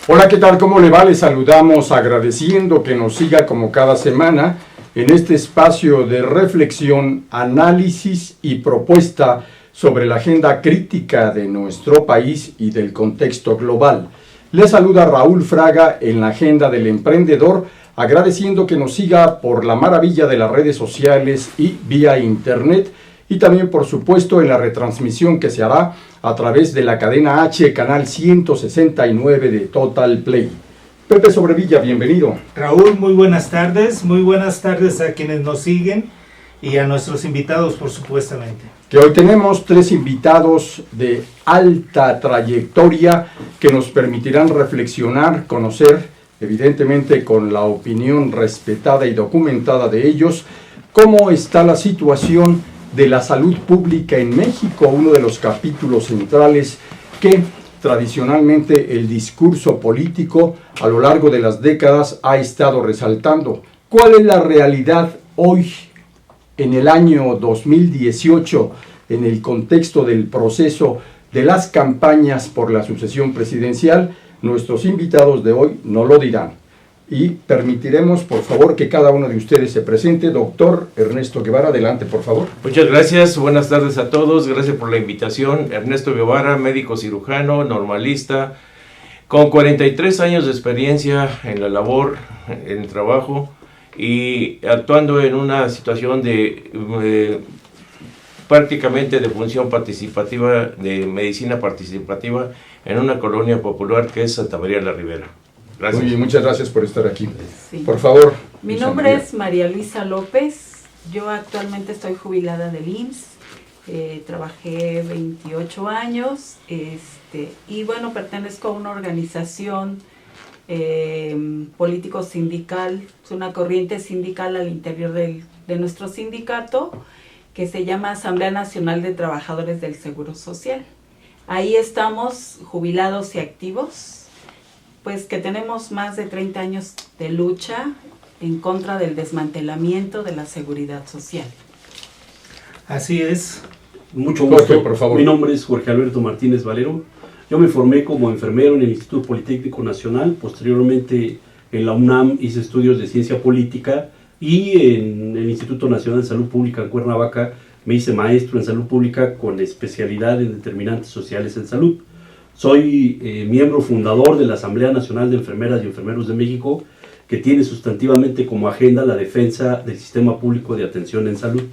Hola, ¿qué tal? ¿Cómo le va? Le saludamos agradeciendo que nos siga como cada semana en este espacio de reflexión, análisis y propuesta sobre la agenda crítica de nuestro país y del contexto global. Le saluda Raúl Fraga en la Agenda del Emprendedor, agradeciendo que nos siga por la maravilla de las redes sociales y vía internet, y también, por supuesto, en la retransmisión que se hará a través de la cadena H, canal 169 de Total Play. Pepe Sobrevilla, bienvenido. Raúl, muy buenas tardes a quienes nos siguen y a nuestros invitados, por supuestamente. Que hoy tenemos 3 invitados de alta trayectoria que nos permitirán reflexionar, conocer, evidentemente con la opinión respetada y documentada de ellos, cómo está la situación de la salud pública en México, uno de los capítulos centrales que tradicionalmente el discurso político a lo largo de las décadas ha estado resaltando. ¿Cuál es la realidad hoy, en el año 2018, en el contexto del proceso de las campañas por la sucesión presidencial? Nuestros invitados de hoy no lo dirán. Y permitiremos, por favor, que cada uno de ustedes se presente. Doctor Ernesto Guevara, adelante, por favor. Muchas gracias, buenas tardes a todos, gracias por la invitación. Ernesto Guevara, médico cirujano, normalista, con 43 años de experiencia en la labor, en el trabajo, y actuando en una situación de prácticamente de función participativa, de medicina participativa, en una colonia popular que es Santa María la Ribera. Gracias. Muy bien, muchas gracias por estar aquí. Sí. Por favor. Mi nombre es María Luisa López. Yo actualmente estoy jubilada del IMSS. Trabajé 28 años y bueno, pertenezco a una organización político-sindical, es una corriente sindical al interior de nuestro sindicato que se llama Asamblea Nacional de Trabajadores del Seguro Social. Ahí estamos jubilados y activos, pues que tenemos más de 30 años de lucha en contra del desmantelamiento de la seguridad social. Así es. Mucho gusto. Jorge, por favor. Mi nombre es Jorge Alberto Martínez Valero. Yo me formé como enfermero en el Instituto Politécnico Nacional. Posteriormente en la UNAM hice estudios de ciencia política y en el Instituto Nacional de Salud Pública en Cuernavaca me hice maestro en salud pública con especialidad en determinantes sociales en salud. Soy miembro fundador de la Asamblea Nacional de Enfermeras y Enfermeros de México, que tiene sustantivamente como agenda la defensa del sistema público de atención en salud.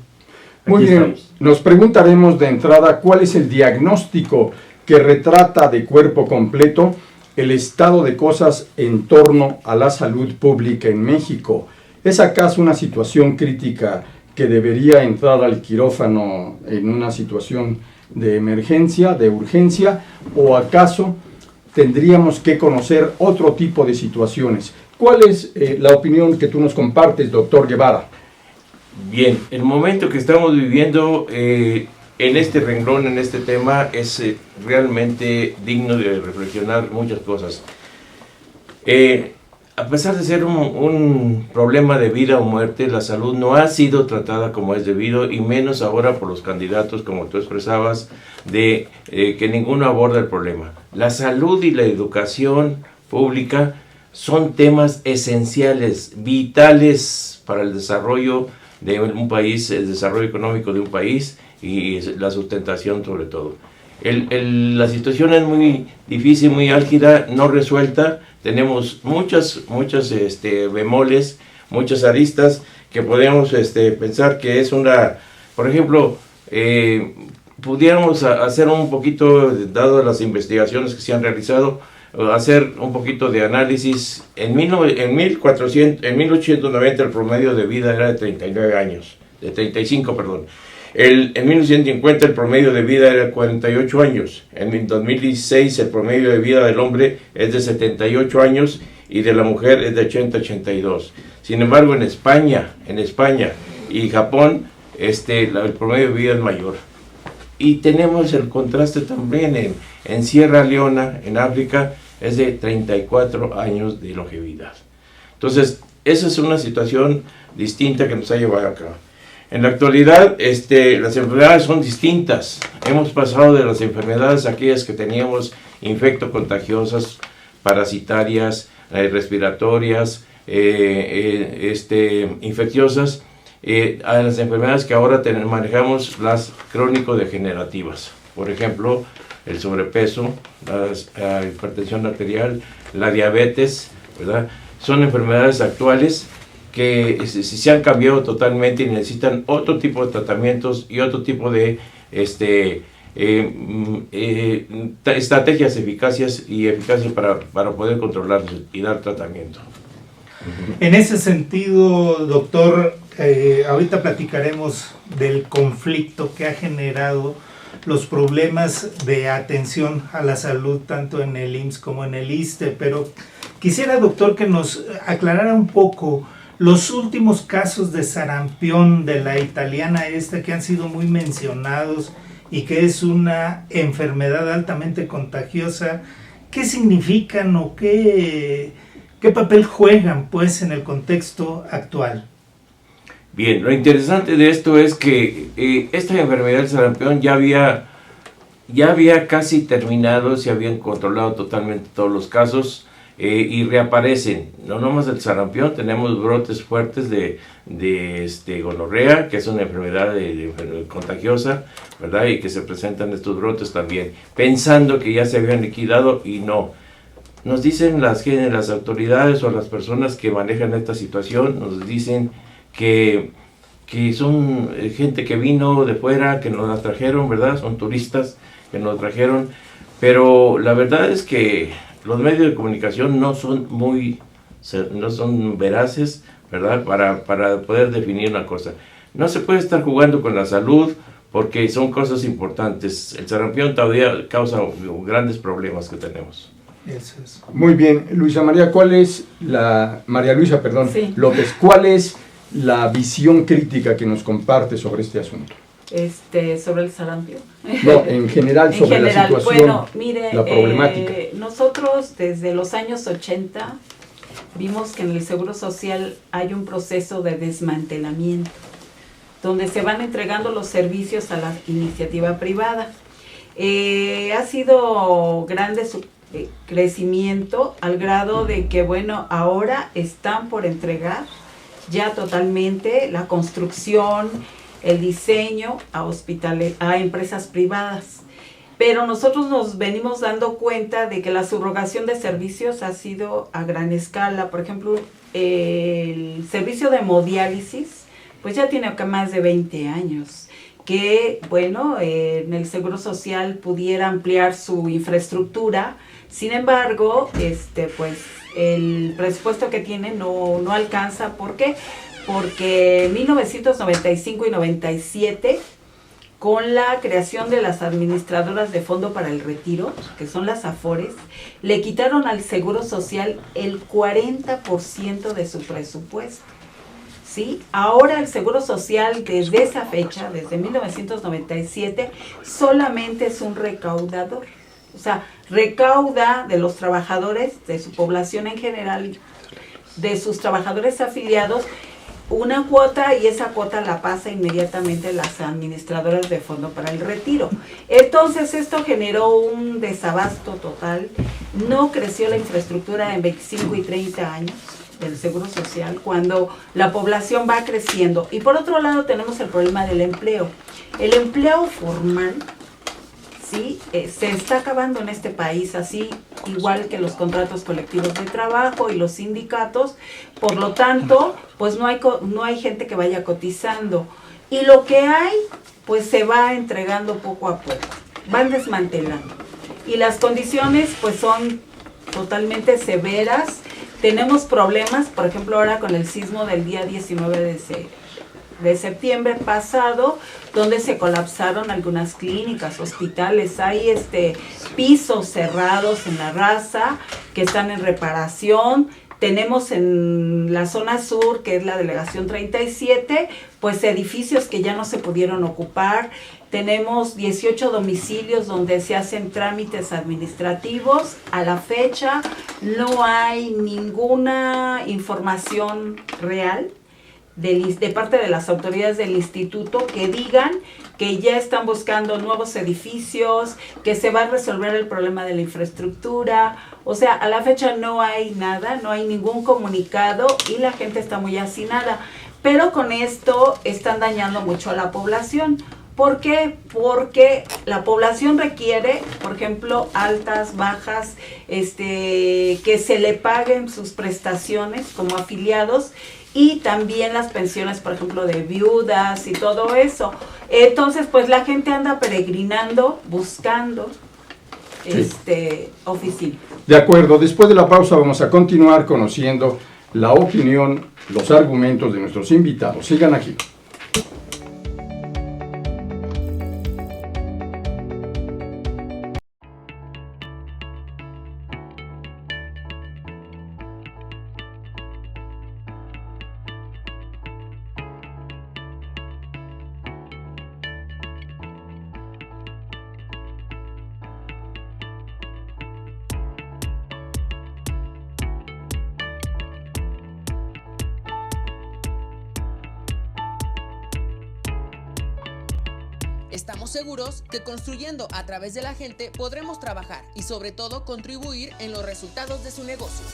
Muy bien, nos preguntaremos de entrada cuál es el diagnóstico que retrata de cuerpo completo el estado de cosas en torno a la salud pública en México. ¿Es acaso una situación crítica que debería entrar al quirófano en una situación de emergencia, de urgencia, o acaso tendríamos que conocer otro tipo de situaciones? ¿Cuál es la opinión que tú nos compartes, doctor Guevara? Bien, el momento que estamos viviendo en este renglón, en este tema, es realmente digno de reflexionar muchas cosas. A pesar de ser un problema de vida o muerte, la salud no ha sido tratada como es debido, y menos ahora por los candidatos, como tú expresabas, de que ninguno aborda el problema. La salud y la educación pública son temas esenciales, vitales para el desarrollo de un país, el desarrollo económico de un país y la sustentación sobre todo. La situación es muy difícil, muy álgida, no resuelta. Tenemos muchas bemoles, muchas aristas que podríamos pensar que es una, por ejemplo, pudiéramos hacer un poquito, dado las investigaciones que se han realizado, hacer un poquito de análisis. En 1890 el promedio de vida era de 39 años, de 35, perdón. En 1950 el promedio de vida era de 48 años. En 2016 el promedio de vida del hombre es de 78 años y de la mujer es de 80-82. Sin embargo, en España y Japón el promedio de vida es mayor. Y tenemos el contraste también en Sierra Leona, en África, es de 34 años de longevidad. Entonces, esa es una situación distinta que nos ha llevado acá. En la actualidad, las enfermedades son distintas. Hemos pasado de las enfermedades aquellas que teníamos infectocontagiosas, parasitarias, respiratorias, infecciosas, a las enfermedades que ahora manejamos, las crónico-degenerativas. Por ejemplo, el sobrepeso, la hipertensión arterial, la diabetes, ¿verdad? Son enfermedades actuales que se han cambiado totalmente y necesitan otro tipo de tratamientos y otro tipo de estrategias eficaces para poder controlarlos y dar tratamiento. En ese sentido, doctor, ahorita platicaremos del conflicto que ha generado los problemas de atención a la salud tanto en el IMSS como en el ISSSTE, pero quisiera, doctor, que nos aclarara un poco los últimos casos de sarampión de la italiana que han sido muy mencionados y que es una enfermedad altamente contagiosa. ¿Qué significan o qué papel juegan, pues, en el contexto actual? Bien, lo interesante de esto es que esta enfermedad del sarampión ya había casi terminado, se habían controlado totalmente todos los casos y reaparecen. No nomás el sarampión, tenemos brotes fuertes de gonorrea, que es una enfermedad contagiosa, ¿verdad? Y que se presentan estos brotes también, pensando que ya se habían liquidado y no. Nos dicen las autoridades o las personas que manejan esta situación, nos dicen que son gente que vino de fuera, que nos la trajeron, ¿verdad? Son turistas que nos trajeron, pero la verdad es que los medios de comunicación no son veraces, ¿verdad? Para poder definir una cosa. No se puede estar jugando con la salud porque son cosas importantes. El sarampión todavía causa grandes problemas que tenemos. Eso es. Muy bien, María Luisa, Sí. López, ¿cuál es la visión crítica que nos comparte sobre este asunto? Sobre el sarampión. No, en general sobre la situación, bueno, mire, la problemática. Nosotros desde los años 80 vimos que en el Seguro Social hay un proceso de desmantelamiento, donde se van entregando los servicios a la iniciativa privada. Ha sido grande su crecimiento al grado de que, bueno, ahora están por entregar ya totalmente la construcción, el diseño a empresas privadas. Pero nosotros nos venimos dando cuenta de que la subrogación de servicios ha sido a gran escala. Por ejemplo, el servicio de hemodiálisis, pues ya tiene más de 20 años. Que, bueno, en el Seguro Social pudiera ampliar su infraestructura. Sin embargo, pues el presupuesto que tiene no alcanza. ¿Por qué? Porque en 1995 y 97, con la creación de las administradoras de Fondo para el Retiro, que son las AFORES, le quitaron al Seguro Social el 40% de su presupuesto. ¿Sí? Ahora el Seguro Social, desde esa fecha, desde 1997, solamente es un recaudador. O sea, recauda de los trabajadores, de su población en general, de sus trabajadores afiliados, una cuota, y esa cuota la pasa inmediatamente a las administradoras de Fondo para el Retiro. Entonces esto generó un desabasto total, no creció la infraestructura en 25 y 30 años del Seguro Social, cuando la población va creciendo. Y por otro lado tenemos el problema del empleo. El empleo formal, ¿sí? Se está acabando en este país, así igual que los contratos colectivos de trabajo y los sindicatos. Por lo tanto, pues no hay gente que vaya cotizando. Y lo que hay, pues se va entregando poco a poco. Van desmantelando. Y las condiciones, pues son totalmente severas. Tenemos problemas, por ejemplo, ahora con el sismo del día 19 de septiembre pasado, donde se colapsaron algunas clínicas, hospitales. Hay pisos cerrados en la raza que están en reparación. Tenemos en la zona sur, que es la delegación 37, pues edificios que ya no se pudieron ocupar. Tenemos 18 domicilios donde se hacen trámites administrativos. A la fecha no hay ninguna información real de parte de las autoridades del instituto que digan que ya están buscando nuevos edificios, que se va a resolver el problema de la infraestructura. O sea, a la fecha no hay nada, no hay ningún comunicado y la gente está muy hacinada. Pero con esto están dañando mucho a la población. ¿Por qué? Porque la población requiere, por ejemplo, altas, bajas, que se le paguen sus prestaciones como afiliados y también las pensiones, por ejemplo, de viudas y todo eso. Entonces, pues la gente anda peregrinando, buscando oficina. De acuerdo, después de la pausa vamos a continuar conociendo la opinión, los argumentos de nuestros invitados. Sigan aquí. Estamos seguros que construyendo a través de la gente podremos trabajar y sobre todo contribuir en los resultados de su negocio.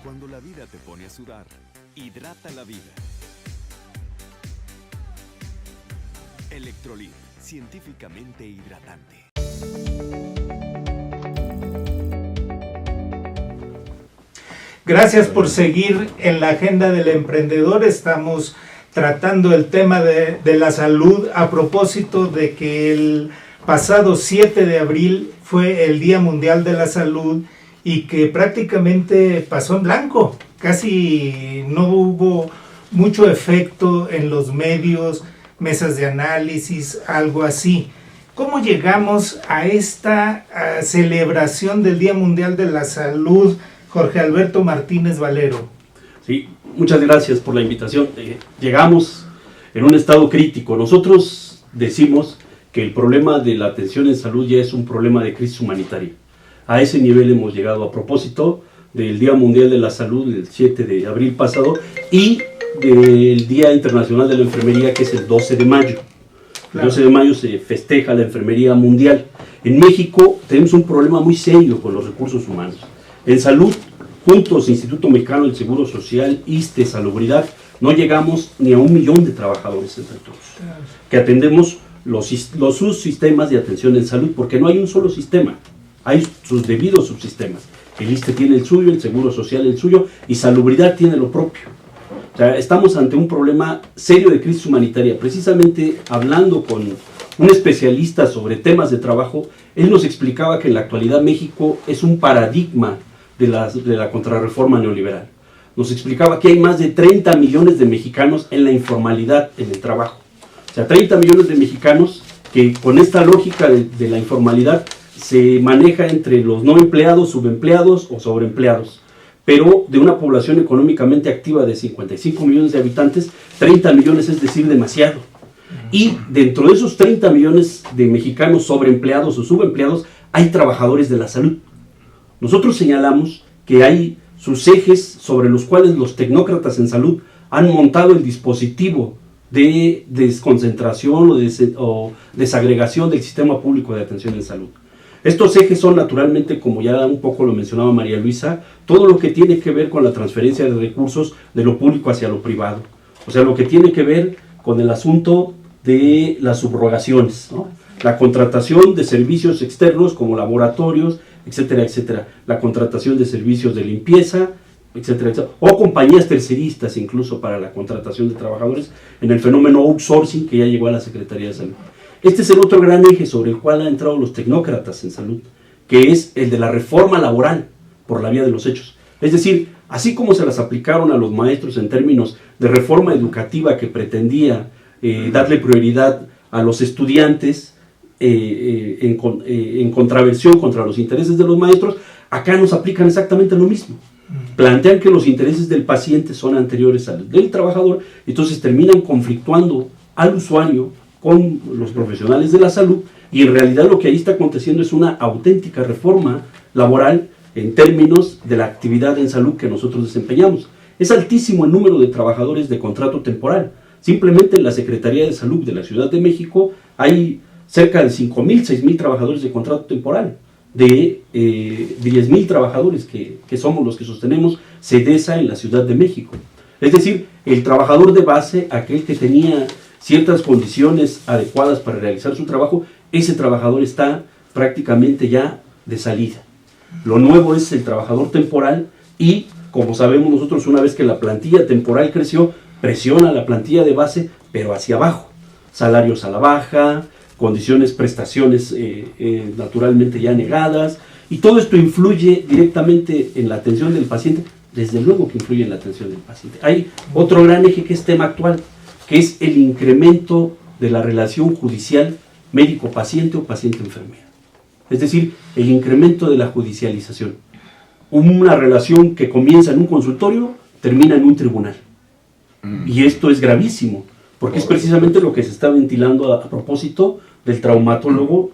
Cuando la vida te pone a sudar, hidrata la vida. Electrolit, científicamente hidratante. Gracias por seguir en la agenda del emprendedor. Estamos tratando el tema de la salud a propósito de que el pasado 7 de abril fue el Día Mundial de la Salud y que prácticamente pasó en blanco. Casi no hubo mucho efecto en los medios, mesas de análisis, algo así. ¿Cómo llegamos a esta celebración del Día Mundial de la Salud, Jorge Alberto Martínez Valero? Sí, muchas gracias por la invitación. Llegamos en un estado crítico. Nosotros decimos que el problema de la atención en salud ya es un problema de crisis humanitaria. A ese nivel hemos llegado a propósito del Día Mundial de la Salud, el 7 de abril pasado, y del Día Internacional de la Enfermería, que es el 12 de mayo. El 12 de mayo se festeja la enfermería mundial. En México tenemos un problema muy serio con los recursos humanos. En salud, juntos, Instituto Mexicano del Seguro Social, ISSSTE, Salubridad, no llegamos ni a 1 millón de trabajadores entre todos, que atendemos los subsistemas de atención en salud, porque no hay un solo sistema, hay sus debidos subsistemas. El ISSSTE tiene el suyo, el Seguro Social el suyo, y Salubridad tiene lo propio. O sea, estamos ante un problema serio de crisis humanitaria. Precisamente hablando con un especialista sobre temas de trabajo, él nos explicaba que en la actualidad México es un paradigma de la contrarreforma neoliberal. Nos explicaba que hay más de 30 millones de mexicanos en la informalidad en el trabajo. O sea, 30 millones de mexicanos que con esta lógica de la informalidad se maneja entre los no empleados, subempleados o sobreempleados. Pero de una población económicamente activa de 55 millones de habitantes, 30 millones es decir demasiado. Y dentro de esos 30 millones de mexicanos sobreempleados o subempleados, hay trabajadores de la salud. Nosotros señalamos que hay sus ejes sobre los cuales los tecnócratas en salud han montado el dispositivo de desconcentración o desagregación del sistema público de atención en salud. Estos ejes son naturalmente, como ya un poco lo mencionaba María Luisa, todo lo que tiene que ver con la transferencia de recursos de lo público hacia lo privado. O sea, lo que tiene que ver con el asunto de las subrogaciones, ¿no? La contratación de servicios externos como laboratorios, etcétera, etcétera. La contratación de servicios de limpieza, etcétera, etcétera. O compañías terceristas incluso para la contratación de trabajadores en el fenómeno outsourcing que ya llegó a la Secretaría de Salud. Este es el otro gran eje sobre el cual han entrado los tecnócratas en salud, que es el de la reforma laboral por la vía de los hechos. Es decir, así como se las aplicaron a los maestros en términos de reforma educativa que pretendía darle prioridad a los estudiantes en contravención contra los intereses de los maestros, acá nos aplican exactamente lo mismo. Plantean que los intereses del paciente son anteriores a los del trabajador, entonces terminan conflictuando al usuario con los profesionales de la salud, y en realidad lo que ahí está aconteciendo es una auténtica reforma laboral en términos de la actividad en salud que nosotros desempeñamos. Es altísimo el número de trabajadores de contrato temporal. Simplemente en la Secretaría de Salud de la Ciudad de México hay cerca de 5,000, 6,000 trabajadores de contrato temporal, de 10,000 trabajadores que somos los que sostenemos CEDESA en la Ciudad de México. Es decir, el trabajador de base, aquel que tenía ciertas condiciones adecuadas para realizar su trabajo, ese trabajador está prácticamente ya de salida. Lo nuevo es el trabajador temporal y, como sabemos nosotros, una vez que la plantilla temporal creció, presiona la plantilla de base, pero hacia abajo. Salarios a la baja, condiciones, prestaciones naturalmente ya negadas, y todo esto influye directamente en la atención del paciente. Desde luego que influye en la atención del paciente. Hay otro gran eje que es tema actual, que es el incremento de la relación judicial médico-paciente o paciente-enfermera. Es decir, el incremento de la judicialización. Una relación que comienza en un consultorio, termina en un tribunal. Y esto es gravísimo, porque es precisamente lo que se está ventilando a propósito del traumatólogo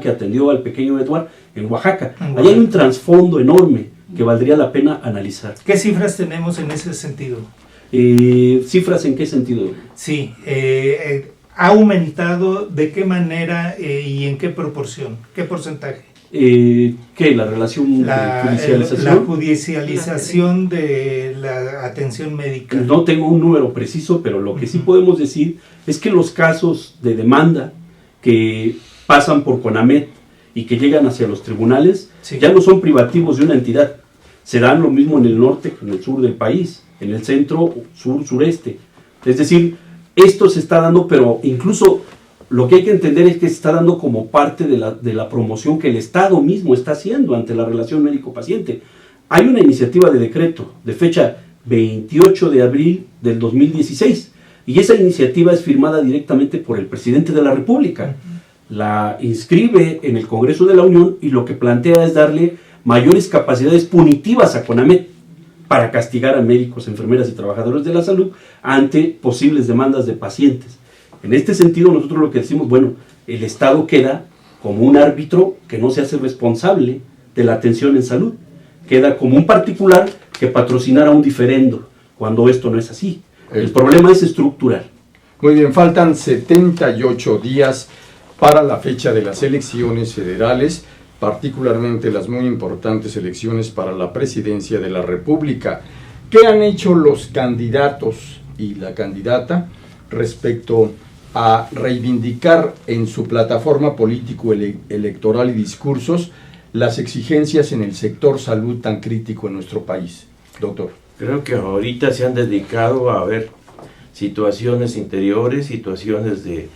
que atendió al pequeño Eduard en Oaxaca. Allí hay un trasfondo enorme que valdría la pena analizar. ¿Qué cifras tenemos en ese sentido? ¿Cifras en qué sentido? Sí, ¿ha aumentado de qué manera y en qué proporción? ¿Qué porcentaje? ¿Qué? ¿La relación de judicialización? La judicialización de la atención médica. No tengo un número preciso, pero lo que sí podemos decir es que los casos de demanda que pasan por CONAMED y que llegan hacia los tribunales, sí, ya no son privativos de una entidad. Se dan lo mismo en el norte que en el sur del país, en el centro, sur, sureste. Es decir, esto se está dando, pero incluso lo que hay que entender es que se está dando como parte de la promoción que el Estado mismo está haciendo ante la relación médico-paciente. Hay una iniciativa de decreto de fecha 28 de abril del 2016, y esa iniciativa es firmada directamente por el presidente de la República. La inscribe en el Congreso de la Unión y lo que plantea es darle mayores capacidades punitivas a CONAMED. para castigar a médicos, enfermeras y trabajadores de la salud ante posibles demandas de pacientes. En este sentido, nosotros lo que decimos, bueno, el Estado queda como un árbitro que no se hace responsable de la atención en salud, queda como un particular que patrocinara un diferendo, cuando esto no es así. El problema es estructural. Muy bien, faltan 78 días para la fecha de las elecciones federales, particularmente las muy importantes elecciones para la presidencia de la República. ¿Qué han hecho los candidatos y la candidata respecto a reivindicar en su plataforma político-electoral y discursos las exigencias en el sector salud tan crítico en nuestro país? Doctor. Creo que ahorita se han dedicado a ver situaciones interiores, situaciones de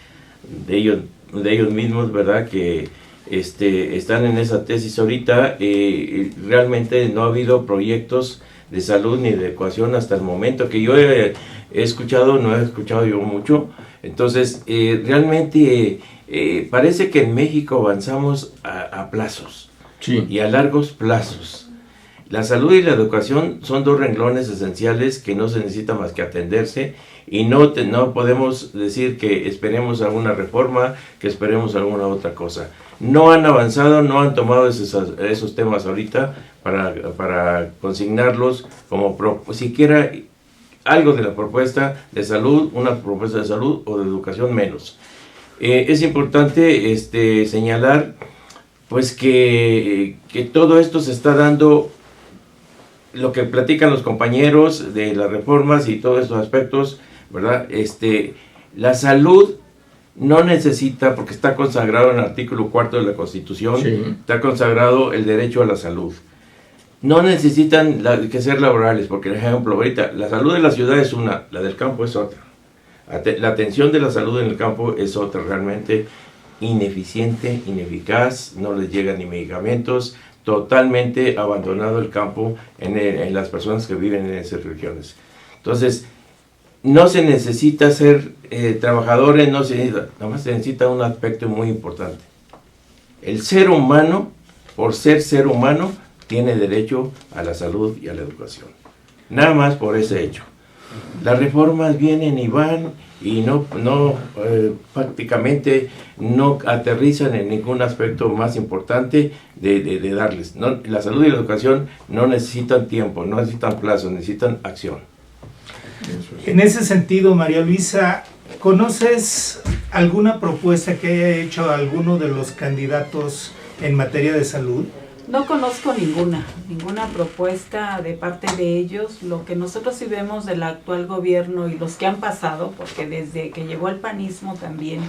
ellos mismos, ¿verdad? Que están en esa tesis ahorita. Realmente no ha habido proyectos de salud ni de educación hasta el momento que yo he escuchado, no he escuchado yo mucho. Entonces, realmente parece que en México avanzamos a plazos, Sí. y a largos plazos. La salud y la educación son dos renglones esenciales que no se necesita más que atenderse, y no podemos decir que esperemos alguna reforma, que esperemos alguna otra cosa. No han avanzado, no han tomado esos temas ahorita para consignarlos como siquiera algo de la propuesta de salud, una propuesta de salud o de educación menos. Es importante señalar pues que todo esto se está dando, lo que platican los compañeros de las reformas y todos estos aspectos, ¿verdad? La salud no necesita, porque está consagrado en el artículo 4 de la Constitución, Sí. está consagrado el derecho a la salud. No necesitan que ser laborales, porque, por ejemplo, ahorita la salud de la ciudad es una, la del campo es otra. La atención de la salud en el campo es otra, realmente ineficiente, ineficaz, no les llegan ni medicamentos, totalmente abandonado el campo en las personas que viven en esas regiones. Entonces, no se necesita ser trabajadores, nada más se necesita un aspecto muy importante. El ser humano, por ser ser humano, tiene derecho a la salud y a la educación. Nada más por ese hecho. Las reformas vienen y van y prácticamente no aterrizan en ningún aspecto más importante de darles. La salud y la educación no necesitan tiempo, no necesitan plazo, necesitan acción. En ese sentido, María Luisa, ¿conoces alguna propuesta que haya hecho alguno de los candidatos en materia de salud? No conozco ninguna propuesta de parte de ellos. Lo que nosotros sí vemos del actual gobierno y los que han pasado, porque desde que llegó el panismo también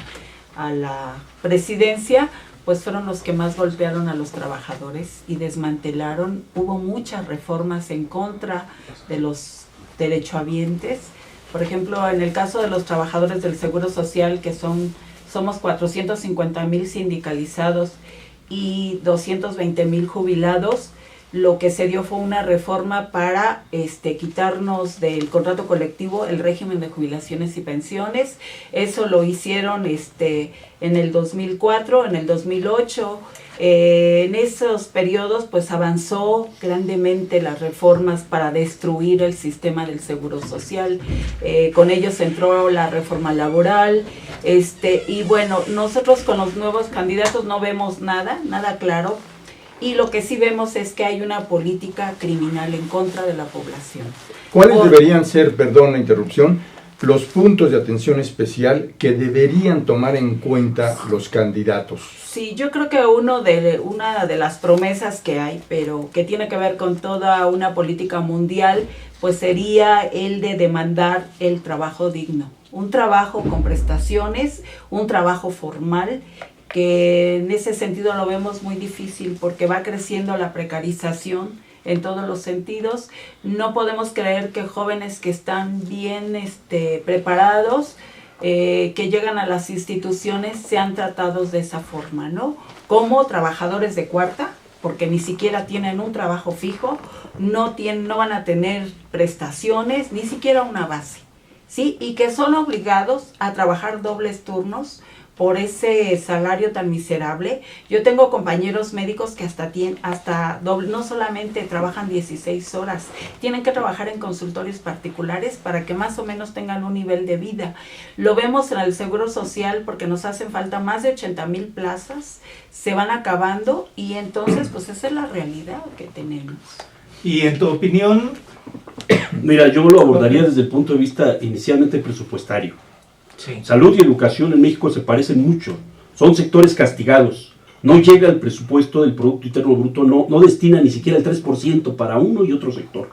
a la presidencia, pues fueron los que más golpearon a los trabajadores y desmantelaron. Hubo muchas reformas en contra de los derechohabientes. Por ejemplo, en el caso de los trabajadores del Seguro Social, que somos 450,000 sindicalizados y 220,000 jubilados, lo que se dio fue una reforma para quitarnos del contrato colectivo el régimen de jubilaciones y pensiones. Eso lo hicieron en el 2004, en el 2008. En esos periodos pues avanzó grandemente las reformas para destruir el sistema del Seguro Social. Con ellos entró la reforma laboral. Y bueno, nosotros con los nuevos candidatos no vemos nada claro. Y lo que sí vemos es que hay una política criminal en contra de la población. ¿Cuáles deberían ser, perdón la interrupción, los puntos de atención especial que deberían tomar en cuenta los candidatos? Sí, yo creo que una de las promesas que hay, pero que tiene que ver con toda una política mundial, pues sería el de demandar el trabajo digno. Un trabajo con prestaciones, un trabajo formal, que en ese sentido lo vemos muy difícil porque va creciendo la precarización en todos los sentidos. No podemos creer que jóvenes que están bien preparados, que llegan a las instituciones, sean tratados de esa forma, ¿no? Como trabajadores de cuarta, porque ni siquiera tienen un trabajo fijo, no van a tener prestaciones, ni siquiera una base, ¿sí? Y que son obligados a trabajar dobles turnos, por ese salario tan miserable. Yo tengo compañeros médicos que no solamente trabajan 16 horas, tienen que trabajar en consultorios particulares para que más o menos tengan un nivel de vida. Lo vemos en el Seguro Social porque nos hacen falta más de 80,000 plazas, se van acabando y entonces pues esa es la realidad que tenemos. Y en tu opinión... Mira, yo lo abordaría desde el punto de vista inicialmente presupuestario. Sí. Salud y educación en México se parecen mucho, son sectores castigados, no llega el presupuesto del Producto Interno Bruto, no destina ni siquiera el 3% para uno y otro sector,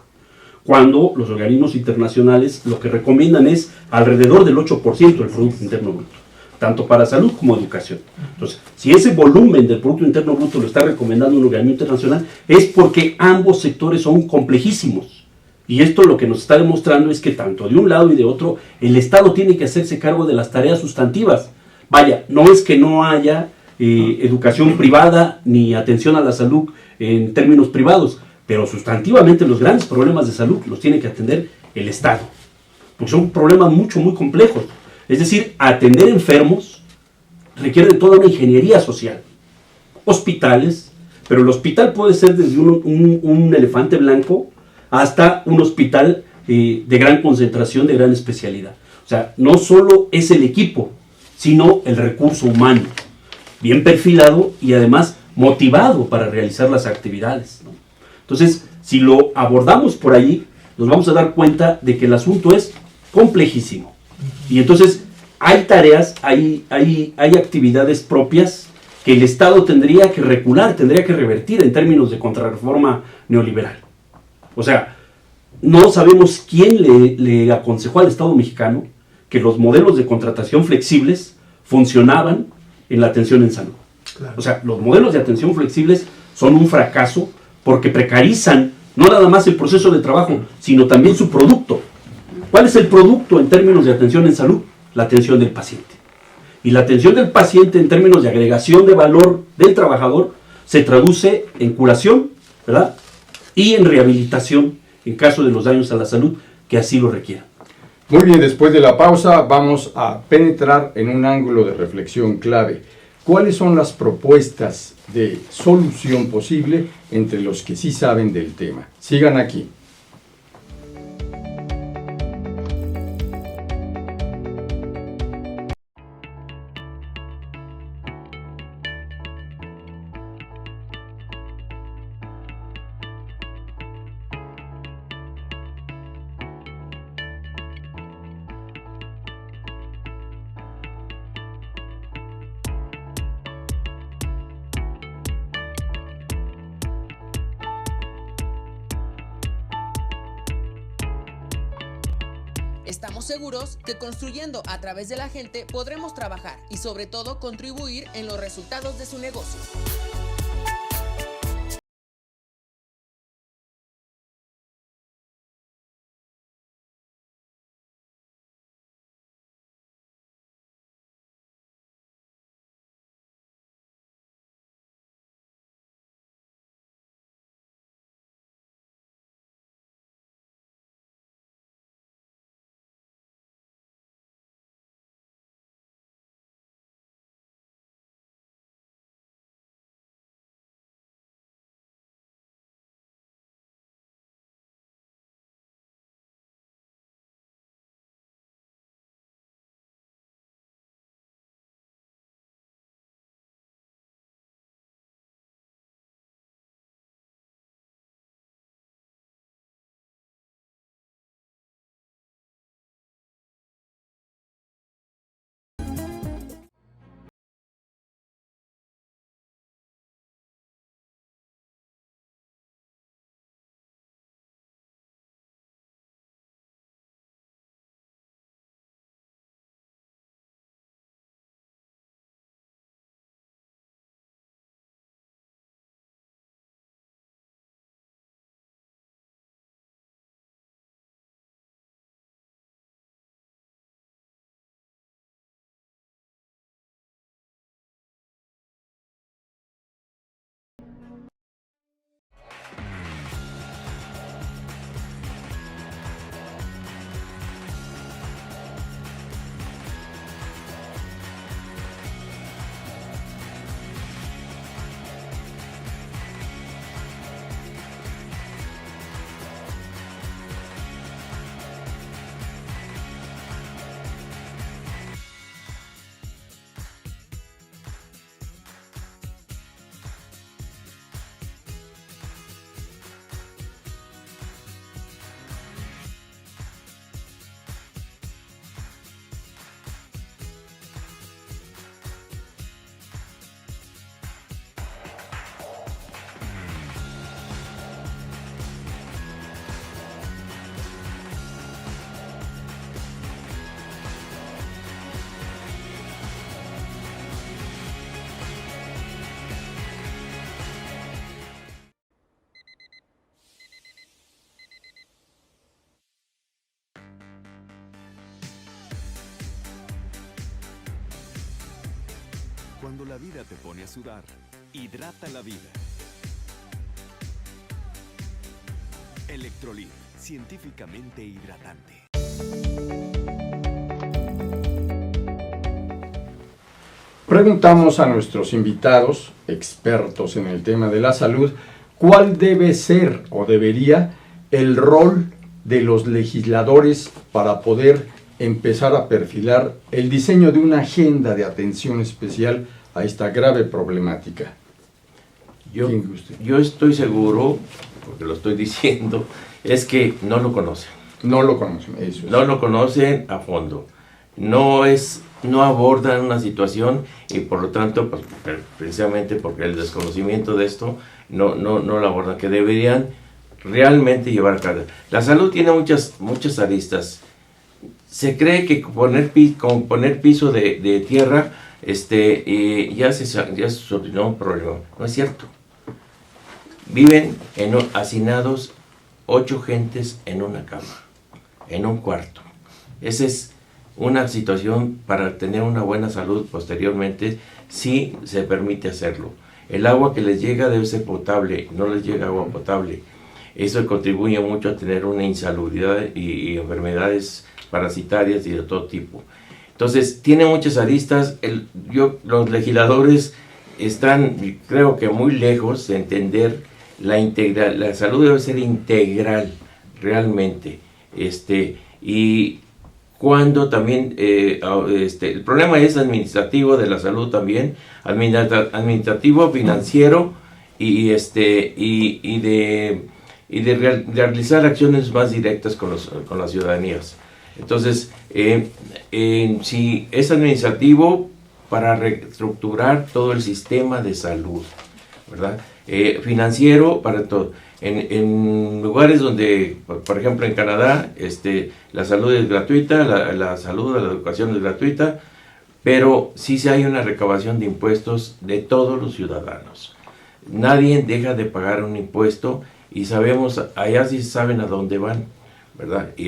cuando los organismos internacionales lo que recomiendan es alrededor del 8% del Producto Interno Bruto, tanto para salud como educación. Entonces, si ese volumen del Producto Interno Bruto lo está recomendando un organismo internacional, es porque ambos sectores son complejísimos. Y esto lo que nos está demostrando es que tanto de un lado y de otro, el Estado tiene que hacerse cargo de las tareas sustantivas. Vaya, no es que no haya educación privada ni atención a la salud en términos privados, pero sustantivamente los grandes problemas de salud los tiene que atender el Estado. Porque son problemas muy complejos. Es decir, atender enfermos requiere de toda una ingeniería social. Hospitales, pero el hospital puede ser desde un elefante blanco hasta un hospital de gran concentración, de gran especialidad. O sea, no solo es el equipo, sino el recurso humano, bien perfilado y además motivado para realizar las actividades, ¿no? Entonces, si lo abordamos por allí, nos vamos a dar cuenta de que el asunto es complejísimo. Y entonces, hay tareas, hay actividades propias que el Estado tendría que recular, tendría que revertir en términos de contrarreforma neoliberal. O sea, no sabemos quién le aconsejó al Estado mexicano que los modelos de contratación flexibles funcionaban en la atención en salud. Claro. O sea, los modelos de atención flexibles son un fracaso porque precarizan no nada más el proceso de trabajo, sino también su producto. ¿Cuál es el producto en términos de atención en salud? La atención del paciente. Y la atención del paciente en términos de agregación de valor del trabajador se traduce en curación, ¿verdad?, y en rehabilitación en caso de los daños a la salud que así lo requieran. Muy bien, después de la pausa vamos a penetrar en un ángulo de reflexión clave. ¿Cuáles son las propuestas de solución posible entre los que sí saben del tema? Sigan aquí. Estamos seguros que construyendo a través de la gente podremos trabajar y sobre todo contribuir en los resultados de su negocio. Cuando la vida te pone a sudar, hidrata la vida. Electrolit, científicamente hidratante. Preguntamos a nuestros invitados, expertos en el tema de la salud, cuál debe ser o debería el rol de los legisladores para poder empezar a perfilar el diseño de una agenda de atención especial a esta grave problemática. Yo estoy seguro, porque lo estoy diciendo, es que no lo conocen. No lo conocen, eso es. No lo conocen a fondo. No abordan una situación y por lo tanto, pues, precisamente porque el desconocimiento de esto, no lo abordan, que deberían realmente llevar a cabo. La salud tiene muchas aristas. Se cree que con poner piso de tierra ya se solucionó un problema. No es cierto. Viven hacinados 8 gentes en una cama, en un cuarto. Esa es una situación para tener una buena salud posteriormente, si se permite hacerlo. El agua que les llega debe ser potable, no les llega agua potable. Eso contribuye mucho a tener una insalubridad y enfermedades parasitarias y de todo tipo. Entonces, tiene muchas aristas. Los legisladores están, creo que muy lejos de entender la salud debe ser integral, realmente. Y cuando también, el problema es administrativo de la salud también, administrativo, financiero, y de realizar acciones más directas con las ciudadanías. Entonces, si es administrativo, para reestructurar todo el sistema de salud, ¿verdad? Financiero, para todo. En lugares donde, por ejemplo, en Canadá, la salud es gratuita, la educación es gratuita, pero sí hay una recabación de impuestos de todos los ciudadanos. Nadie deja de pagar un impuesto y sabemos, allá sí saben a dónde van, ¿verdad? Y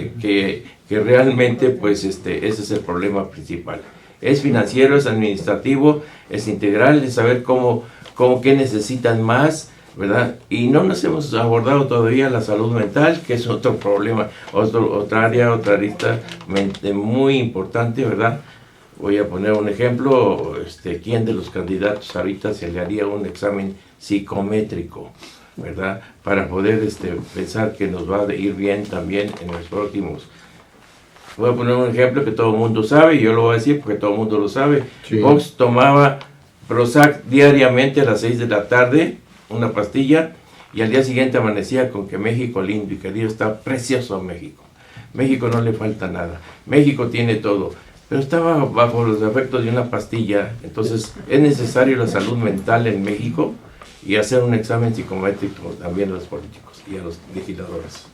que realmente, pues, ese es el problema principal. Es financiero, es administrativo, es integral, es saber qué necesitan más, ¿verdad? Y no nos hemos abordado todavía la salud mental, que es otro problema, otra arista muy importante, ¿verdad? Voy a poner un ejemplo. ¿Quién de los candidatos ahorita se le haría un examen psicométrico, ¿verdad? Para poder pensar que nos va a ir bien también en los próximos. Voy a poner un ejemplo que todo el mundo sabe, y yo lo voy a decir porque todo el mundo lo sabe. Sí. Fox tomaba Prozac diariamente a las 6 de la tarde, una pastilla, y al día siguiente amanecía con que México lindo y querido, está precioso México. México no le falta nada, México tiene todo, pero estaba bajo los efectos de una pastilla. Entonces es necesario la salud mental en México y hacer un examen psicométrico también a los políticos y a los legisladores.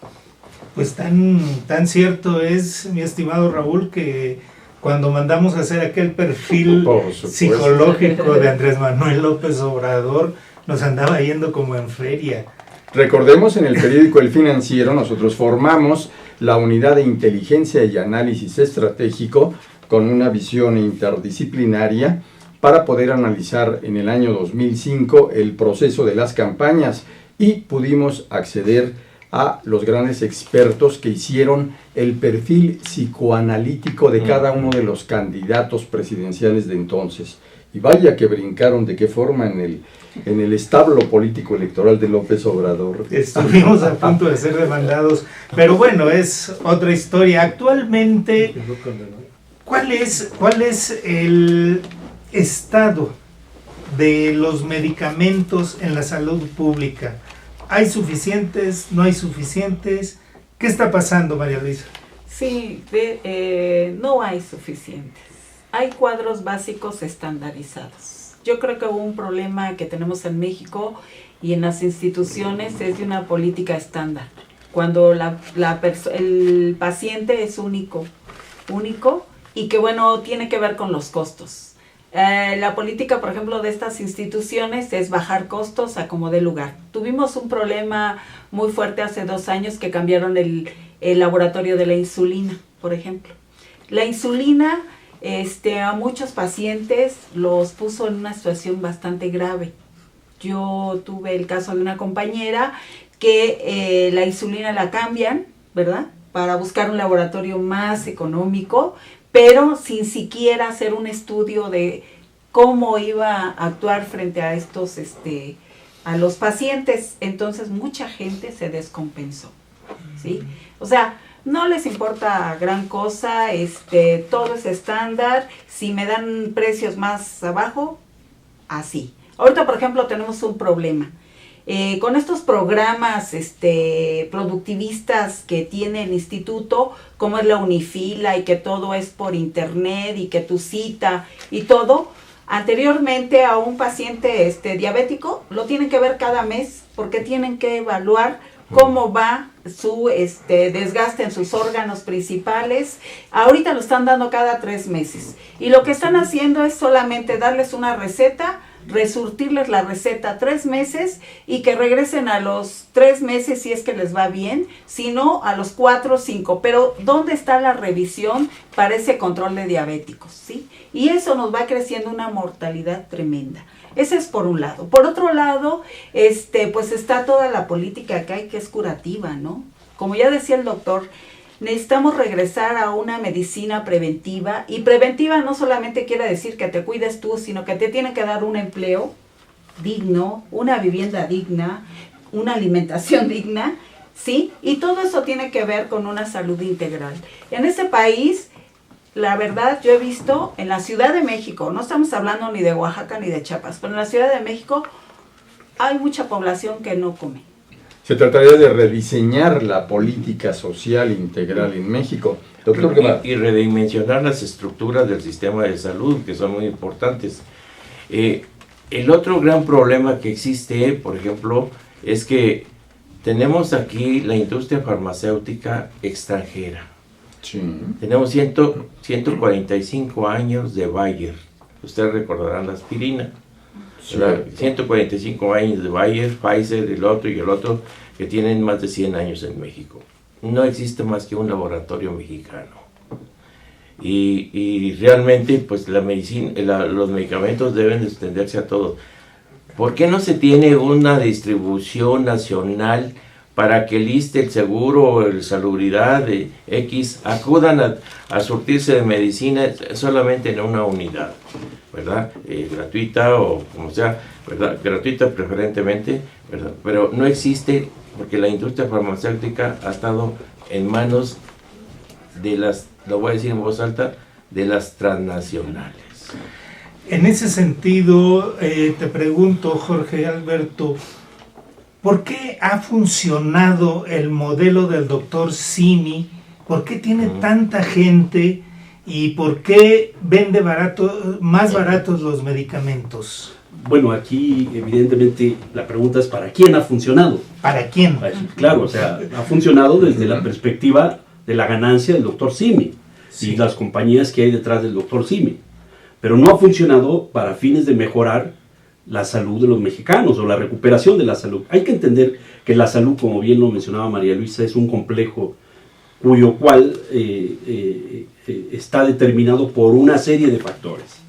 Pues tan cierto es, mi estimado Raúl, que cuando mandamos a hacer aquel perfil psicológico de Andrés Manuel López Obrador, nos andaba yendo como en feria. Recordemos, en el periódico El Financiero nosotros formamos la unidad de inteligencia y análisis estratégico con una visión interdisciplinaria para poder analizar en el año 2005 el proceso de las campañas, y pudimos acceder a los grandes expertos que hicieron el perfil psicoanalítico de cada uno de los candidatos presidenciales de entonces. Y vaya que brincaron de qué forma en el establo político electoral de López Obrador. Estuvimos a punto de ser demandados, pero bueno, es otra historia. Actualmente, ¿cuál es el estado de los medicamentos en la salud pública? ¿Hay suficientes? ¿No hay suficientes? ¿Qué está pasando, María Luisa? Sí, no hay suficientes. Hay cuadros básicos estandarizados. Yo creo que hubo un problema que tenemos en México y en las instituciones, es de una política estándar. Cuando el paciente es único y que, bueno, tiene que ver con los costos. La política, por ejemplo, de estas instituciones es bajar costos a como dé lugar. Tuvimos un problema muy fuerte hace 2 años que cambiaron el laboratorio de la insulina, por ejemplo. La insulina a muchos pacientes los puso en una situación bastante grave. Yo tuve el caso de una compañera que la insulina la cambian, ¿verdad?, para buscar un laboratorio más económico, pero sin siquiera hacer un estudio de cómo iba a actuar frente a estos, a los pacientes. Entonces mucha gente se descompensó, ¿sí? O sea, no les importa gran cosa, todo es estándar. Si me dan precios más abajo, así. Ahorita, por ejemplo, tenemos un problema. Con estos programas productivistas que tiene el instituto, como es la Unifila y que todo es por internet y que tu cita y todo, anteriormente a un paciente diabético lo tienen que ver cada mes porque tienen que evaluar cómo va su desgaste en sus órganos principales. Ahorita lo están dando cada 3 meses. Y lo que están haciendo es solamente darles una receta, resurtirles la receta 3 meses y que regresen a los 3 meses si es que les va bien, si no a los 4 o 5. Pero ¿dónde está la revisión para ese control de diabéticos? ¿Sí? Y eso nos va creciendo una mortalidad tremenda. Ese es por un lado. Por otro lado, pues está toda la política que hay, que es curativa, ¿no? Como ya decía el doctor, necesitamos regresar a una medicina preventiva, y preventiva no solamente quiere decir que te cuides tú, sino que te tienen que dar un empleo digno, una vivienda digna, una alimentación digna, ¿sí? Y todo eso tiene que ver con una salud integral. En este país, la verdad, yo he visto en la Ciudad de México, no estamos hablando ni de Oaxaca ni de Chiapas, pero en la Ciudad de México hay mucha población que no come. Se trataría de rediseñar la política social integral en México. Doctor Guevara. Y redimensionar las estructuras del sistema de salud, que son muy importantes. El otro gran problema que existe, por ejemplo, es que tenemos aquí la industria farmacéutica extranjera. Sí. Tenemos 145 años de Bayer. Ustedes recordarán la aspirina. Sí. 145 años de Bayer, Pfizer, el otro y el otro, que tienen más de 100 años en México. No existe más que un laboratorio mexicano. Y realmente, pues la medicina, los medicamentos deben extenderse a todos. ¿Por qué no se tiene una distribución nacional para que el ISSSTE, el seguro o el salubridad de X acudan a surtirse de medicina solamente en una unidad, ¿verdad? Gratuita o como sea, ¿verdad? Gratuita preferentemente, ¿verdad? Pero no existe porque la industria farmacéutica ha estado en manos de las, lo voy a decir en voz alta, de las transnacionales. En ese sentido, te pregunto, Jorge Alberto, ¿por qué ha funcionado el modelo del doctor Simi? ¿Por qué tiene tanta gente? ¿Y por qué vende más baratos los medicamentos? Bueno, aquí evidentemente la pregunta es ¿para quién ha funcionado? ¿Para quién? Claro, o sea, ha funcionado desde la perspectiva de la ganancia del doctor Simi y las compañías que hay detrás del doctor Simi. Pero no ha funcionado para fines de mejorar la salud de los mexicanos o la recuperación de la salud. Hay que entender que la salud, como bien lo mencionaba María Luisa, es un complejo cuyo cual está determinado por una serie de factores.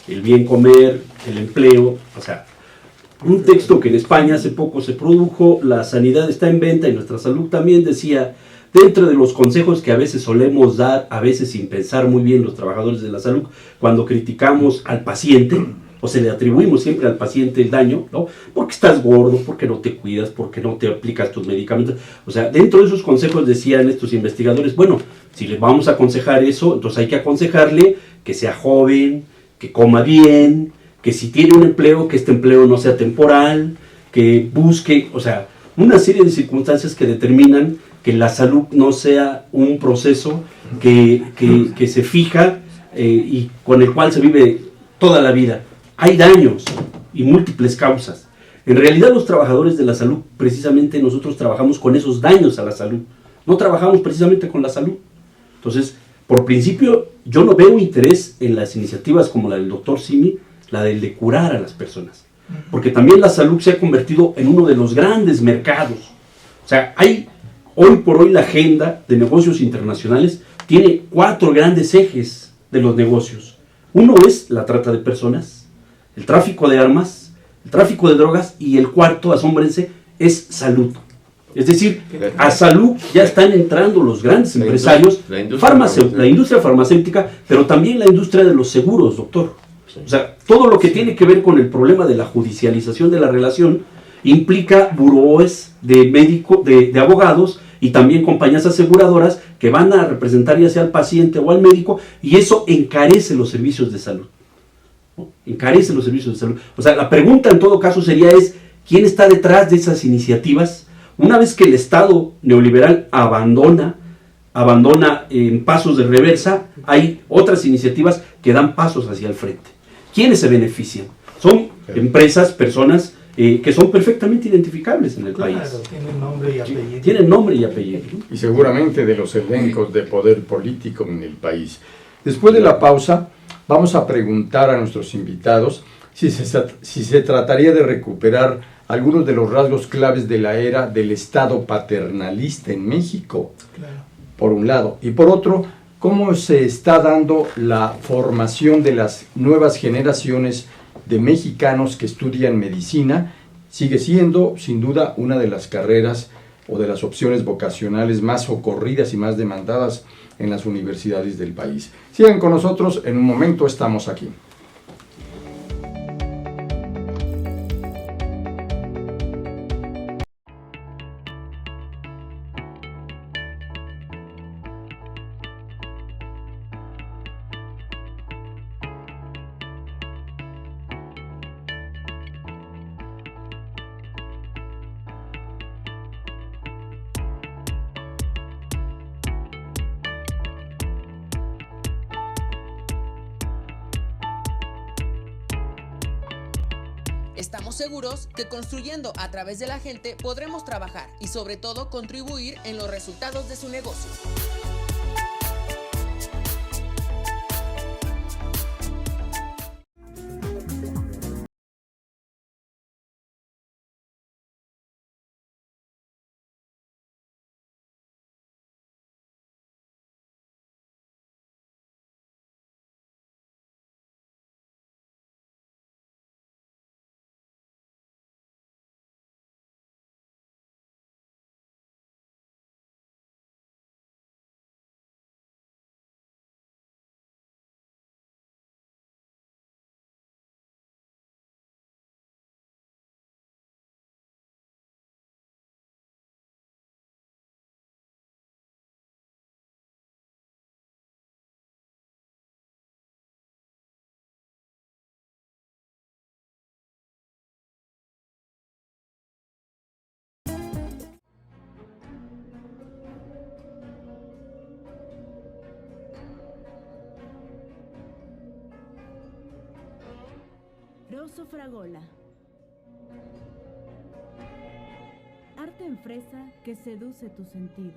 El bien comer, el empleo, o sea, un texto que en España hace poco se produjo, La sanidad está en venta y nuestra salud también, decía, dentro de los consejos que a veces solemos dar, a veces sin pensar muy bien los trabajadores de la salud, cuando criticamos al paciente, o se le atribuimos siempre al paciente el daño, ¿no? Porque estás gordo, porque no te cuidas, porque no te aplicas tus medicamentos. O sea, dentro de esos consejos decían estos investigadores, bueno, si le vamos a aconsejar eso, entonces hay que aconsejarle que sea joven, que coma bien, que si tiene un empleo, que este empleo no sea temporal, que busque, o sea, una serie de circunstancias que determinan que la salud no sea un proceso que se fija y con el cual se vive toda la vida. Hay daños y múltiples causas. En realidad los trabajadores de la salud, precisamente nosotros trabajamos con esos daños a la salud. No trabajamos precisamente con la salud. Entonces, por principio, yo no veo interés en las iniciativas como la del doctor Simi, la del de curar a las personas. Porque también la salud se ha convertido en uno de los grandes mercados. O sea, hoy por hoy la agenda de negocios internacionales tiene 4 grandes ejes de los negocios. Uno es la trata de personas, el tráfico de armas, el tráfico de drogas, y el cuarto, asómbrense, es salud. Es decir, a salud ya están entrando los grandes empresarios, la industria farmacéutica, pero también la industria de los seguros, doctor. O sea, todo lo que tiene que ver con el problema de la judicialización de la relación implica buróes de abogados y también compañías aseguradoras que van a representar ya sea al paciente o al médico, y eso encarece los servicios de salud, ¿no? Encarece los servicios de salud. O sea, la pregunta en todo caso sería ¿quién está detrás de esas iniciativas? Una vez que el Estado neoliberal abandona en pasos de reversa, hay otras iniciativas que dan pasos hacia el frente. ¿Quiénes se benefician? Son empresas, personas que son perfectamente identificables en el país. Tienen nombre y apellido. Tienen nombre y apellido. Y seguramente de los elencos de poder político en el país. Después de la pausa, vamos a preguntar a nuestros invitados si se trataría de recuperar algunos de los rasgos claves de la era del Estado paternalista en México, por un lado, y por otro, cómo se está dando la formación de las nuevas generaciones de mexicanos que estudian medicina. Sigue siendo, sin duda, una de las carreras o de las opciones vocacionales más socorridas y más demandadas en las universidades del país. Sigan con nosotros, en un momento estamos aquí. Estamos seguros que construyendo a través de la gente podremos trabajar y sobre todo contribuir en los resultados de su negocio. Rosso Fragola. Arte en fresa que seduce tus sentidos.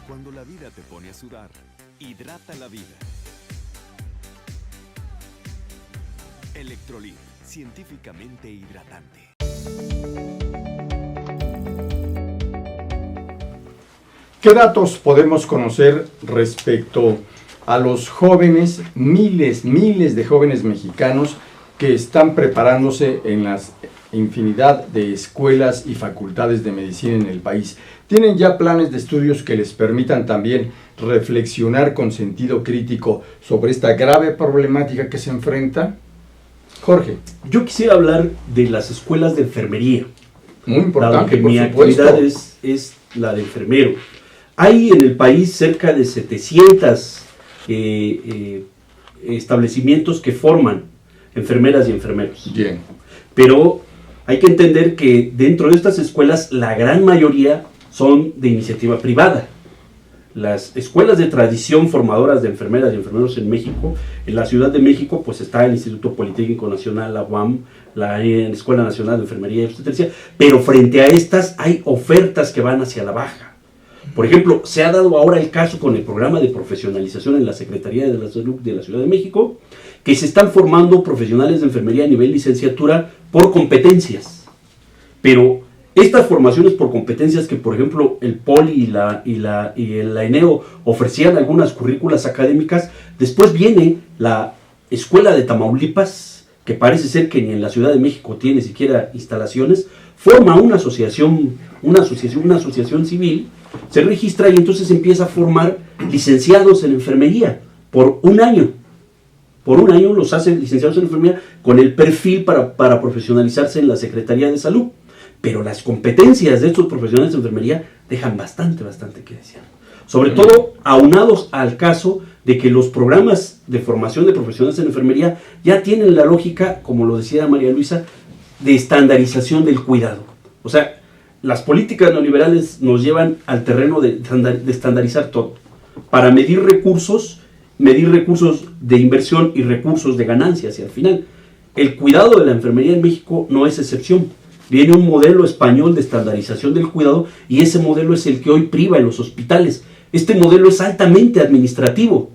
Cuando la vida te pone a sudar, hidrata la vida. Electrolit, científicamente hidratante. ¿Qué datos podemos conocer respecto a los jóvenes, miles de jóvenes mexicanos que están preparándose en las infinidad de escuelas y facultades de medicina en el país? ¿Tienen ya planes de estudios que les permitan también reflexionar con sentido crítico sobre esta grave problemática que se enfrenta? Jorge. Yo quisiera hablar de las escuelas de enfermería. Muy importante, dado que por mi supuesto. actividad es la de enfermero. Hay en el país cerca de 700 establecimientos que forman enfermeras y enfermeros. Bien. Pero hay que entender que dentro de estas escuelas la gran mayoría son de iniciativa privada. Las escuelas de tradición formadoras de enfermeras y enfermeros en México, en la Ciudad de México, pues está el Instituto Politécnico Nacional, la UAM, la Escuela Nacional de Enfermería y Obstetricia, pero frente a estas hay ofertas que van hacia la baja. Por ejemplo, se ha dado ahora el caso con el programa de profesionalización en la Secretaría de la Salud de la Ciudad de México, que se están formando profesionales de enfermería a nivel licenciatura por competencias. Pero estas formaciones por competencias que, por ejemplo, el POLI y la ENEO ofrecían algunas currículas académicas, después viene la Escuela de Tamaulipas, que parece ser que ni en la Ciudad de México tiene siquiera instalaciones, forma una asociación civil, se registra y entonces empieza a formar licenciados en enfermería por un año. Por un año los hacen licenciados en enfermería con el perfil para profesionalizarse en la Secretaría de Salud. Pero las competencias de estos profesionales de enfermería dejan bastante que desear. Sobre todo aunados al caso de que los programas de formación de profesionales en enfermería ya tienen la lógica, como lo decía María Luisa, de estandarización del cuidado. O sea, las políticas neoliberales nos llevan al terreno de estandarizar todo, para medir recursos de inversión y recursos de ganancias. Y al final, el cuidado de la enfermería en México no es excepción. Viene un modelo español de estandarización del cuidado y ese modelo es el que hoy priva en los hospitales. Este modelo es altamente administrativo.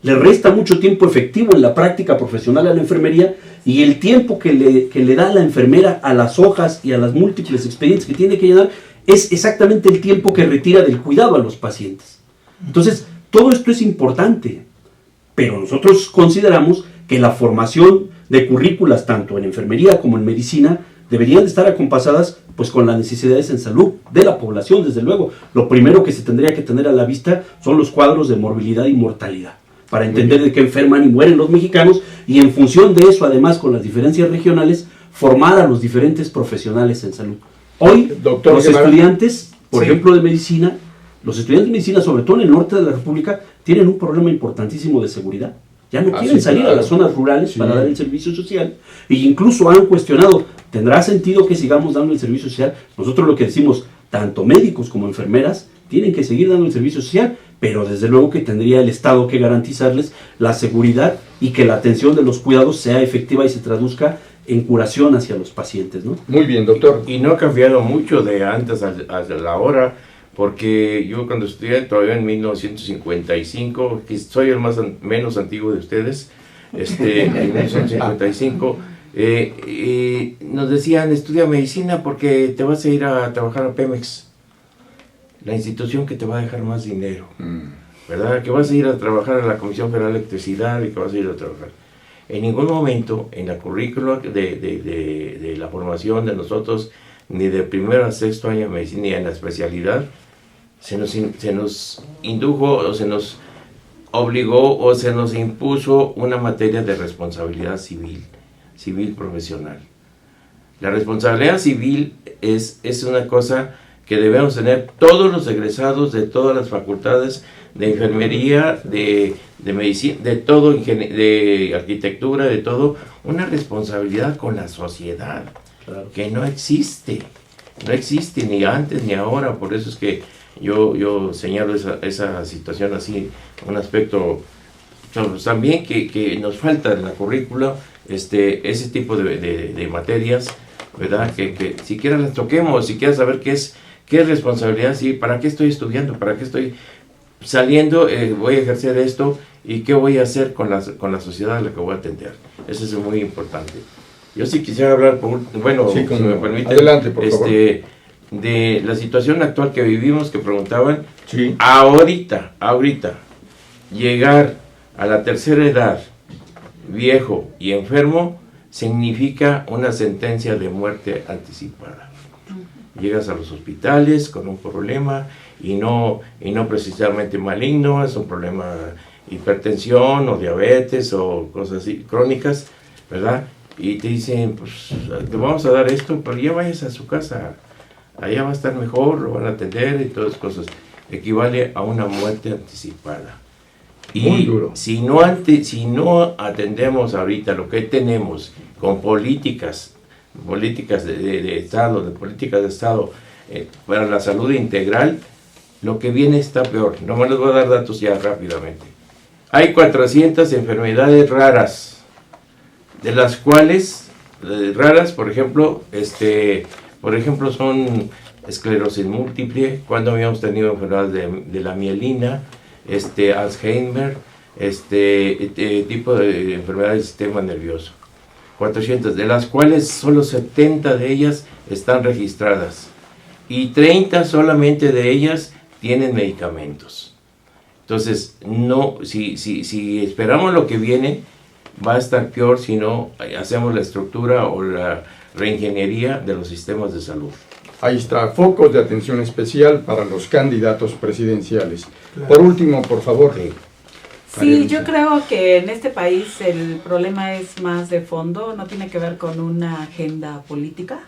Le resta mucho tiempo efectivo en la práctica profesional a la enfermería y el tiempo que le da la enfermera a las hojas y a las múltiples expedientes que tiene que llenar es exactamente el tiempo que retira del cuidado a los pacientes. Entonces, todo esto es importante, pero nosotros consideramos que la formación de currículas tanto en enfermería como en medicina deberían de estar acompasadas pues con las necesidades en salud de la población, desde luego. Lo primero que se tendría que tener a la vista son los cuadros de morbilidad y mortalidad, para entender de qué enferman y mueren los mexicanos, y en función de eso, además con las diferencias regionales, formar a los diferentes profesionales en salud. Hoy, Doctor los Guevara, estudiantes, por sí. ejemplo, de medicina, los estudiantes de medicina, sobre todo en el norte de la República, tienen un problema importantísimo de seguridad. Ya no quieren sí, salir claro. a las zonas rurales Sí. para dar el servicio social, e incluso han cuestionado, ¿tendrá sentido que sigamos dando el servicio social? Nosotros lo que decimos, tanto médicos como enfermeras tienen que seguir dando el servicio social, pero desde luego que tendría el Estado que garantizarles la seguridad y que la atención de los cuidados sea efectiva y se traduzca en curación hacia los pacientes, ¿no? Muy bien, doctor. Y no ha cambiado mucho de antes a la hora, porque yo cuando estudié todavía en 1955, que soy el menos antiguo de ustedes, en 1955, nos decían, estudia medicina porque te vas a ir a trabajar a Pemex, la institución que te va a dejar más dinero, ¿verdad? Que vas a ir a trabajar a la Comisión Federal de Electricidad y que vas a ir a trabajar. En ningún momento en la currícula de la formación de nosotros, ni de primero a sexto año de medicina, ni en la especialidad, se nos indujo o se nos obligó o se nos impuso una materia de responsabilidad civil profesional. La responsabilidad civil es una cosa que debemos tener todos los egresados de todas las facultades de enfermería, de medicina, de todo, de arquitectura, de todo, una responsabilidad con la sociedad, Claro. que no existe ni antes ni ahora. Por eso es que yo señalo esa situación así, un aspecto también que nos falta en la currícula, ese tipo de materias, ¿verdad? Que siquiera las toquemos, siquiera saber qué es responsabilidad, sí, para qué estoy estudiando, para qué estoy saliendo voy a ejercer esto y qué voy a hacer con la sociedad a la que voy a atender. Eso es muy importante. Yo sí quisiera hablar, Sí, si me permite, adelante, por favor. De la situación actual que vivimos, que preguntaban. Sí. Ahorita, llegar a la tercera edad, viejo y enfermo, significa una sentencia de muerte anticipada. Llegas a los hospitales con un problema y no precisamente maligno, es un problema de hipertensión o diabetes o cosas así, crónicas, ¿verdad? Y te dicen, pues te vamos a dar esto, pero ya vayas a su casa, allá va a estar mejor, lo van a atender y todas esas cosas. Equivale a una muerte anticipada. Muy Y duro. si no atendemos ahorita lo que tenemos con políticas de Estado, políticas de Estado para la salud integral, lo que viene está peor. No me les voy a dar datos ya rápidamente. Hay 400 enfermedades raras, de las cuales raras, por ejemplo, son esclerosis múltiple, cuando habíamos tenido enfermedades de la mielina, Alzheimer, tipo de enfermedades del sistema nervioso. 400, de las cuales solo 70 de ellas están registradas y 30 solamente de ellas tienen medicamentos. Entonces, si esperamos lo que viene, va a estar peor si no hacemos la estructura o la reingeniería de los sistemas de salud. Ahí está, focos de atención especial para los candidatos presidenciales. Claro. Por último, por favor. Sí, yo creo que en este país el problema es más de fondo, no tiene que ver con una agenda política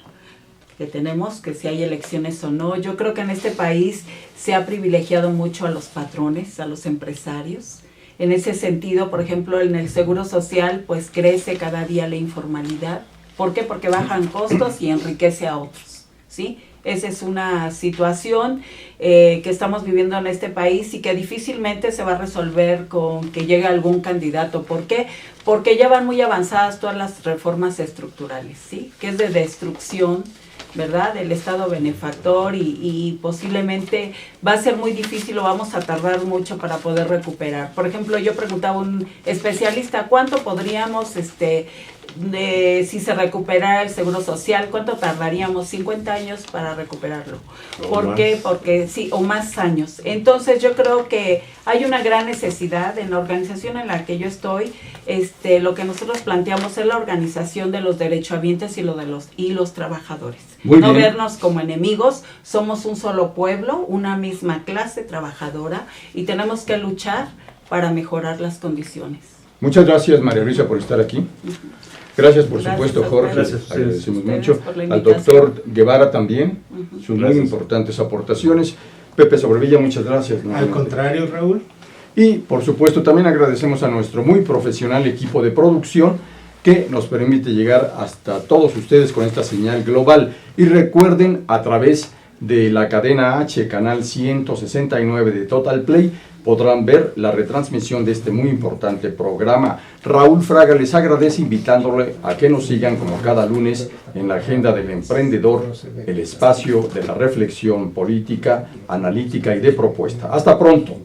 que tenemos, que si hay elecciones o no. Yo creo que en este país se ha privilegiado mucho a los patrones, a los empresarios. En ese sentido, por ejemplo, en el Seguro Social, pues crece cada día la informalidad. ¿Por qué? Porque bajan costos y enriquece a otros, ¿sí? Esa es una situación que estamos viviendo en este país y que difícilmente se va a resolver con que llegue algún candidato. ¿Por qué? Porque ya van muy avanzadas todas las reformas estructurales, ¿sí? Que es de destrucción, ¿verdad?, del Estado benefactor y posiblemente va a ser muy difícil o vamos a tardar mucho para poder recuperar. Por ejemplo, yo preguntaba a un especialista, ¿cuánto podríamos, si se recuperara el Seguro Social, cuánto tardaríamos? 50 años para recuperarlo. ¿Por qué? Porque sí, o más años. Entonces yo creo que hay una gran necesidad en la organización en la que yo estoy. Lo que nosotros planteamos es la organización de los derechohabientes y los trabajadores. Muy no bien. vernos como enemigos, somos un solo pueblo, una misma clase trabajadora y tenemos que luchar para mejorar las condiciones. Muchas gracias, María Luisa, por estar aquí. Gracias, por Gracias supuesto, a Jorge. ustedes. Gracias. Agradecemos Ustedes mucho. por la Al invitación. doctor Guevara también, sus muy Gracias. importantes aportaciones. Pepe Sobrevilla, muchas gracias. Al nuevamente. contrario, Raúl. Y, por supuesto, también agradecemos a nuestro muy profesional equipo de producción que nos permite llegar hasta todos ustedes con esta señal global. Y recuerden, a través de la cadena H, canal 169 de Total Play, podrán ver la retransmisión de este muy importante programa. Raúl Fraga les agradece invitándole a que nos sigan como cada lunes en la agenda del emprendedor, el espacio de la reflexión política, analítica y de propuesta. Hasta pronto.